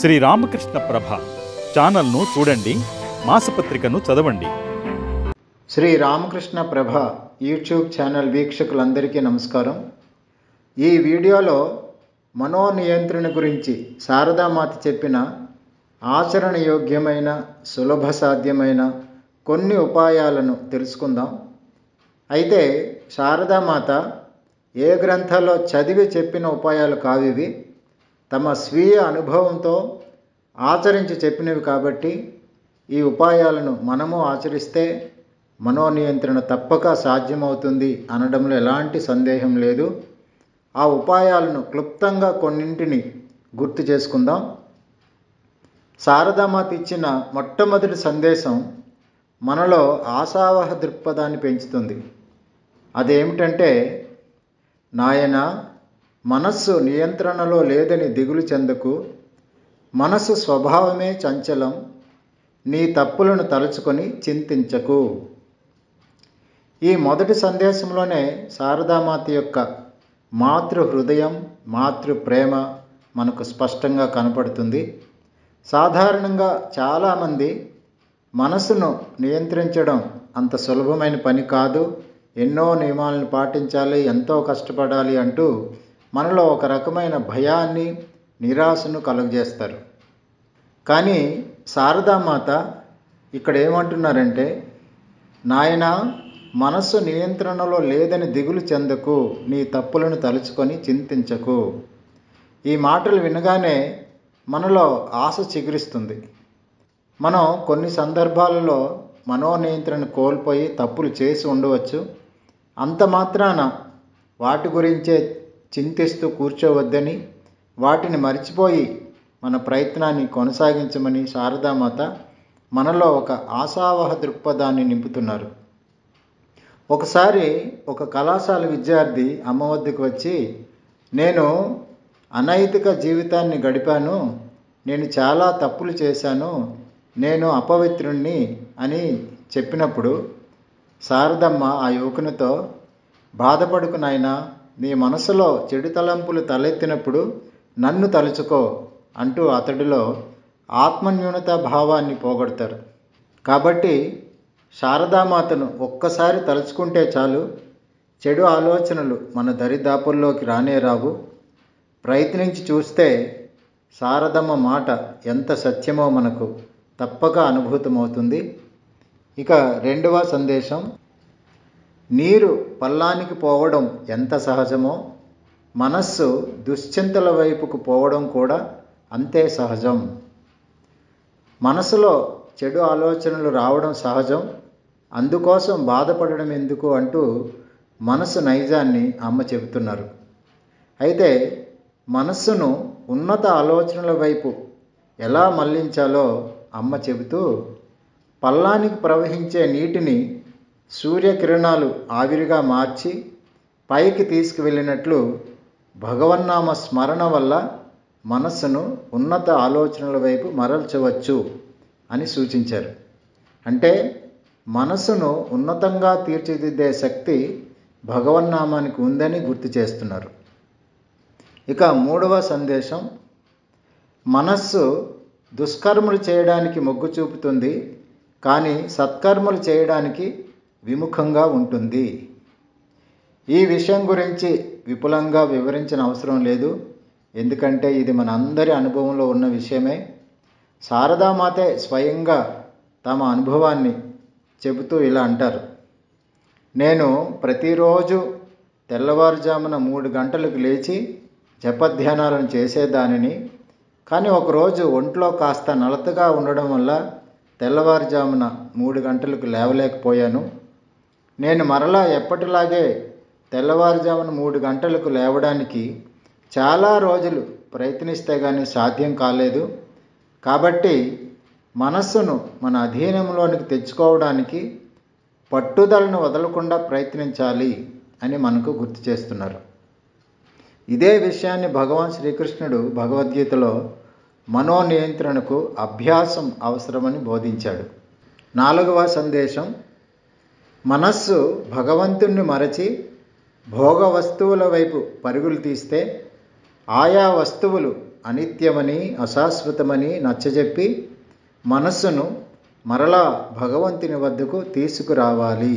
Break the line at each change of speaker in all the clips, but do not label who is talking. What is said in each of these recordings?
శ్రీ రామకృష్ణ ప్రభ ఛానల్ను చూడండి, మాసపత్రికను చదవండి.
శ్రీ రామకృష్ణ ప్రభ యూట్యూబ్ ఛానల్ వీక్షకులందరికీ నమస్కారం. ఈ వీడియోలో మనోనియంత్రణ గురించి శారదామాత చెప్పిన ఆచరణయోగ్యమైన సులభ సాధ్యమైన కొన్ని ఉపాయాలను తెలుసుకుందాం. అయితే శారదామాత ఏ గ్రంథాల్లో చదివి చెప్పిన ఉపాయాలు కావివి, తమ స్వీయ అనుభవంతో ఆచరించి చెప్పినవి కాబట్టి ఈ ఉపాయాలను మనము ఆచరిస్తే మనోనియంత్రణ తప్పక సాధ్యమవుతుంది అనడంలో ఎలాంటి సందేహం లేదు. ఆ ఉపాయాలను క్లుప్తంగా కొన్నింటిని గుర్తు చేసుకుందాం. శారదామాత ఇచ్చిన మొట్టమొదటి సందేశం మనలో ఆశావహ దృక్పథాన్ని పెంచుతుంది. అదేమిటంటే, నాయనా, మనస్సు నియంత్రణలో లేదని దిగులు చెందకు, మనస్సు స్వభావమే చంచలం, నీ తప్పులను తలుచుకొని చింతించకు. ఈ మొదటి సందేశంలోనే శారదామాత యొక్క మాతృ హృదయం, మాతృ ప్రేమ మనకు స్పష్టంగా కనపడుతుంది. సాధారణంగా చాలామంది మనసును నియంత్రించడం అంత సులభమైన పని కాదు, ఎన్నో నియమాలను పాటించాలి, ఎంతో కష్టపడాలి అంటూ మనలో ఒక రకమైన భయాన్ని, నిరాశను కలుగజేస్తారు. కానీ శారదామాత ఇక్కడ ఏమంటున్నారంటే, నాయనా, మనస్సు నియంత్రణలో లేదని దిగులు చెందకు, నీ తప్పులను తలుచుకొని చింతించకు. ఈ మాటలు వినగానే మనలో ఆశ చిగురిస్తుంది. మనం కొన్ని సందర్భాలలో మనోనియంత్రణ కోల్పోయి తప్పులు చేసి ఉండవచ్చు. అంత మాత్రాన వాటి గురించే చింతిస్తూ కూర్చోవద్దని, వాటిని మర్చిపోయి మన ప్రయత్నాన్ని కొనసాగించమని శారదామాత మనలో ఒక ఆశావహ దృక్పథాన్ని నింపుతున్నారు. ఒకసారి ఒక కళాశాల విద్యార్థి అమ్మ వద్దకు వచ్చి, నేను అనైతిక జీవితాన్ని గడిపాను, నేను చాలా తప్పులు చేశాను, నేను అపవిత్రుణ్ణి అని చెప్పినప్పుడు శారదమ్మ ఆ యువకునితో, బాధపడుకు నాయనా, నీ మనసులో చెడు తలంపులు తలెత్తినప్పుడు నన్ను తలుచుకో అంటూ అతడిలో ఆత్మన్యూనతా భావాన్ని పోగొడతారు. కాబట్టి శారదామాతను ఒక్కసారి తలుచుకుంటే చాలు, చెడు ఆలోచనలు మన దరిదాపుల్లోకి రానే రావు. ప్రయత్నించి చూస్తే శారదమ్మ మాట ఎంత సత్యమో మనకు తప్పక అనుభూతమవుతుంది. ఇక రెండవ సందేశం, నీరు పల్లానికి పోవడం ఎంత సహజమో మనస్సు దుశ్చింతల వైపుకు పోవడం కూడా అంతే సహజం. మనసులో చెడు ఆలోచనలు రావడం సహజం, అందుకోసం బాధపడడం ఎందుకు అంటూ మనసు నైజాన్ని అమ్మ చెబుతున్నారు. అయితే మనస్సును ఉన్నత ఆలోచనల వైపు ఎలా మళ్లించాలో అమ్మ చెబుతూ, పల్లానికి ప్రవహించే నీటిని సూర్యకిరణాలు ఆవిరిగా మార్చి పైకి తీసుకువెళ్ళినట్లు భగవన్నామ స్మరణ వల్ల మనస్సును ఉన్నత ఆలోచనల వైపు మరల్చవచ్చు అని సూచించారు. అంటే మనస్సును ఉన్నతంగా తీర్చిదిద్దే శక్తి భగవన్నామానికి ఉందని గుర్తు చేస్తున్నారు. ఇక మూడవ సందేశం, మనస్సు దుష్కర్మలు చేయడానికి మొగ్గు చూపుతుంది, కానీ సత్కర్మలు చేయడానికి విముఖంగా ఉంటుంది. ఈ విషయం గురించి విపులంగా వివరించిన అవసరం లేదు, ఎందుకంటే ఇది మన అందరి అనుభవంలో ఉన్న విషయమే. శారదామాతే స్వయంగా తమ అనుభవాన్ని చెబుతూ ఇలా అంటారు, నేను ప్రతిరోజు తెల్లవారుజామున 3 గంటలకు లేచి జపధ్యానాలను చేసేదానిని. కానీ ఒకరోజు ఒంట్లో కాస్త నలతగా ఉండడం వల్ల తెల్లవారుజామున 3 గంటలకు లేవలేకపోయాను. నేను మరలా ఎప్పటిలాగే తెల్లవారుజామున 3 గంటలకు లేవడానికి చాలా రోజులు ప్రయత్నిస్తే కానీ సాధ్యం కాలేదు. కాబట్టి మనస్సును మన అధీనంలోనికి తెచ్చుకోవడానికి పట్టుదలను వదలకుండా ప్రయత్నించాలి అని మనకు గుర్తు చేస్తున్నారు. ఇదే విషయాన్ని భగవాన్ శ్రీకృష్ణుడు భగవద్గీతలో మనోనియంత్రణకు అభ్యాసం అవసరమని బోధించాడు. 4వ సందేశం, మనస్సు భగవంతుణ్ణి మరచి భోగ వస్తువుల వైపు పరుగులు తీస్తే ఆయా వస్తువులు అనిత్యమని అశాశ్వతమని నచ్చజెప్పి మనస్సును మరలా భగవంతుని వద్దకు తీసుకురావాలి.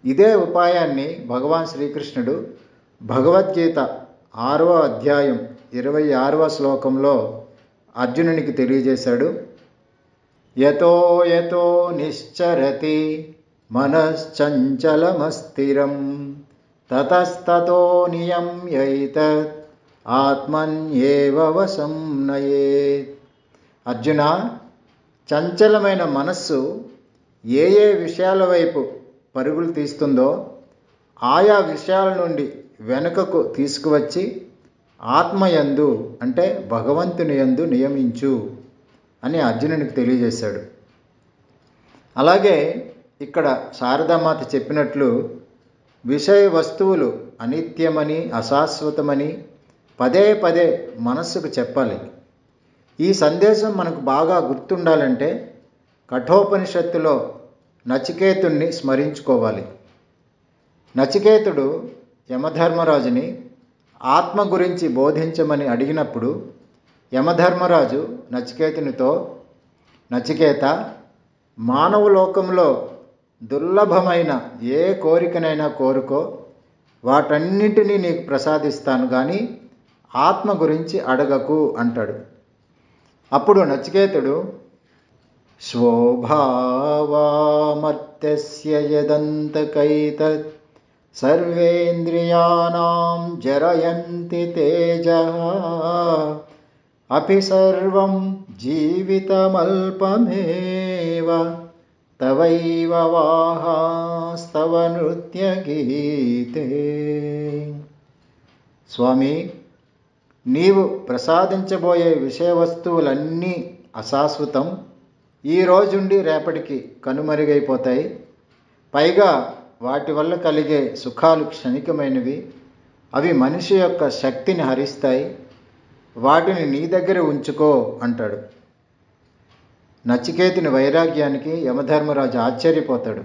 ఇదే ఉపాయాన్ని భగవాన్ శ్రీకృష్ణుడు భగవద్గీత 6వ అధ్యాయం 26వ శ్లోకంలో అర్జునునికి తెలియజేశాడు. యతో యతో నిశ్చరతి మనశ్చంచలమస్థిరం తతస్తతో నియమ్యైతత్ ఆత్మన్యేవ వశం నయేత్. అర్జున, చంచలమైన మనస్సు ఏ ఏ విషయాల వైపు పరుగులు తీస్తుందో ఆయా విషయాల నుండి వెనుకకు తీసుకువచ్చి ఆత్మయందు అంటే భగవంతుని యందు నియమించు అని అర్జునునికి తెలియజేశాడు. అలాగే ఇక్కడ శారదామాత చెప్పినట్లు విషయ వస్తువులు అనిత్యమని అశాశ్వతమని పదే పదే మనస్సుకు చెప్పాలి. ఈ సందేశం మనకు బాగా గుర్తుండాలంటే కఠోపనిషత్తులో నచికేతుణ్ణి స్మరించుకోవాలి. నచికేతుడు యమధర్మరాజుని ఆత్మ గురించి బోధించమని అడిగినప్పుడు యమధర్మరాజు నచికేతునితో, నచికేత, మానవ లోకంలో దుర్లభమైన ఏ కోరికనైనా కోరుకో, వాటన్నింటినీ నీకు ప్రసాదిస్తాను, కానీ ఆత్మ గురించి అడగకు అంటాడు. అప్పుడు నచికేతుడు స్వభావామర్త్యస్య యదంతకైతత్ సర్వేంద్రియాణాం జరయంతి తేజః అపి సర్వం జీవితమల్పమేవ తవైవ వాహాస్తవ నృత్యగీతే. స్వామి, నీవు ప్రసాదించబోయే విషయ వస్తువులన్నీ అశాశ్వతం, ఈ రోజుండి రేపటికి కనుమరుగైపోతాయి. పైగా వాటి వల్ల కలిగే సుఖాలు క్షణికమైనవి. అవి మనిషి యొక్క శక్తిని హరిస్తాయి. వాటిని నీ దగ్గర ఉంచుకో అంటాడు. నచికేతుని వైరాగ్యానికి యమధర్మరాజు ఆశ్చర్యపోతాడు.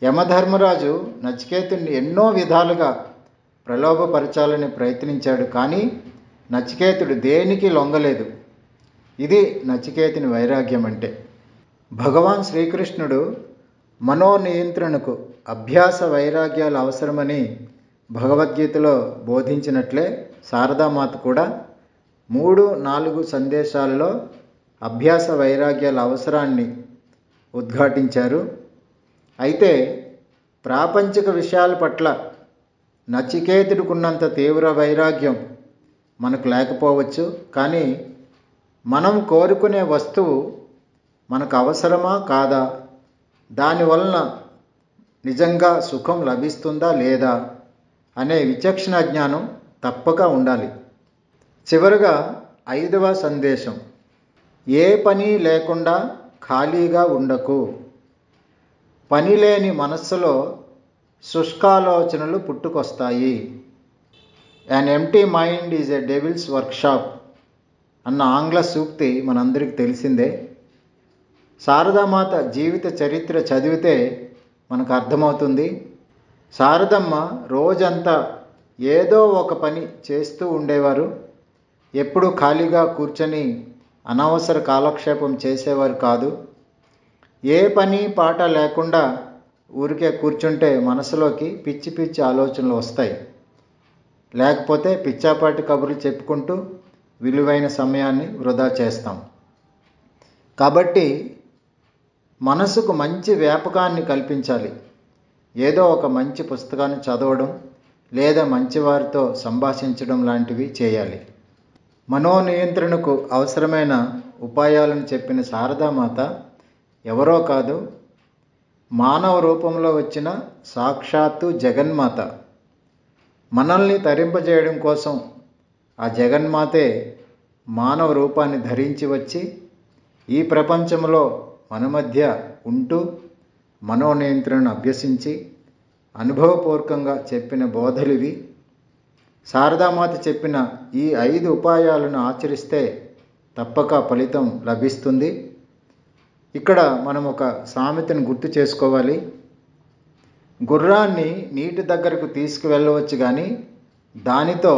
యమధర్మరాజు నచికేతుని ఎన్నో విధాలుగా ప్రలోభపరచాలని ప్రయత్నించాడు, కానీ నచికేతుడు దేనికి లొంగలేదు. ఇది నచికేతుని వైరాగ్యం అంటే. భగవాన్ శ్రీకృష్ణుడు మనోనియంత్రణకు అభ్యాస వైరాగ్యాలు అవసరమని భగవద్గీతలో బోధించినట్లే శారదామాత కూడా 3-4 సందేశాలలో అభ్యాస వైరాగ్యాల అవసరాన్ని ఉద్ఘాటించారు. అయితే ప్రాపంచిక విషయాల పట్ల నచికేతుడికున్నంత తీవ్ర వైరాగ్యం మనకు లేకపోవచ్చు, కానీ మనం కోరుకునే వస్తువు మనకు అవసరమా కాదా, దానివలన నిజంగా సుఖం లభిస్తుందా లేదా అనే విచక్షణ జ్ఞానం తప్పక ఉండాలి. చివరగా 5వ సందేశం, ఏ పని లేకుండా ఖాళీగా ఉండకు. పని లేని మనస్సులో శుష్కాలోచనలు పుట్టుకొస్తాయి. An empty mind is a devil's workshop అన్న ఆంగ్ల సూక్తి మనందరికీ తెలిసిందే. శారదామాత జీవిత చరిత్ర చదివితే మనకు అర్థమవుతుంది. శారదమ్మ రోజంతా ఏదో ఒక పని చేస్తూ ఉండేవారు. ఎప్పుడూ ఖాళీగా కూర్చొని అనవసర కాలక్షేపం చేసేవారు కాదు. ఏ పని పాట లేకుండా ఊరికే కూర్చుంటే మనసులోకి పిచ్చి పిచ్చి ఆలోచనలు వస్తాయి. లేకపోతే పిచ్చాపాటి కబుర్లు చెప్పుకుంటూ విలువైన సమయాన్ని వృధా చేస్తాం. కాబట్టి మనసుకు మంచి వ్యాపకాన్ని కల్పించాలి. ఏదో ఒక మంచి పుస్తకాన్ని చదవడం లేదా మంచివారితో సంభాషించడం లాంటివి చేయాలి. మనోనియంత్రణకు అవసరమైన ఉపాయాలను చెప్పిన శారదామాత ఎవరో కాదు, మానవ రూపంలో వచ్చిన సాక్షాత్తు జగన్మాత. మనల్ని తరింపజేయడం కోసం ఆ జగన్మాతే మానవ రూపాన్ని ధరించి వచ్చి ఈ ప్రపంచంలో మన మధ్య ఉంటూ మనోనియంత్రణను అభ్యసించి అనుభవపూర్వకంగా చెప్పిన బోధలివి. శారదామాత చెప్పిన ఈ 5 ఉపాయాలను ఆచరిస్తే తప్పక ఫలితం లభిస్తుంది. ఇక్కడ మనం ఒక సామెతను గుర్తు చేసుకోవాలి. గుర్రాన్ని నీటి దగ్గరకు తీసుకువెళ్ళవచ్చు, కానీ దానితో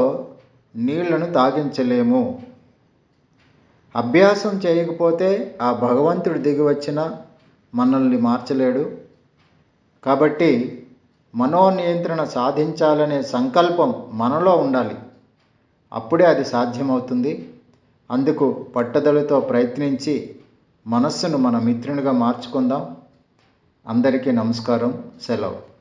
నీళ్లను తాగించలేము. అభ్యాసం చేయకపోతే ఆ భగవంతుడు దిగి వచ్చినా మనల్ని మార్చలేడు. కాబట్టి మనోనియంత్రణ సాధించాలనే సంకల్పం మనలో ఉండాలి. అప్పుడే అది సాధ్యమవుతుంది. అందుకు పట్టుదలతో ప్రయత్నించి మనస్సును మన మిత్రునిగా మార్చుకుందాం. అందరికీ నమస్కారం. సెలవు.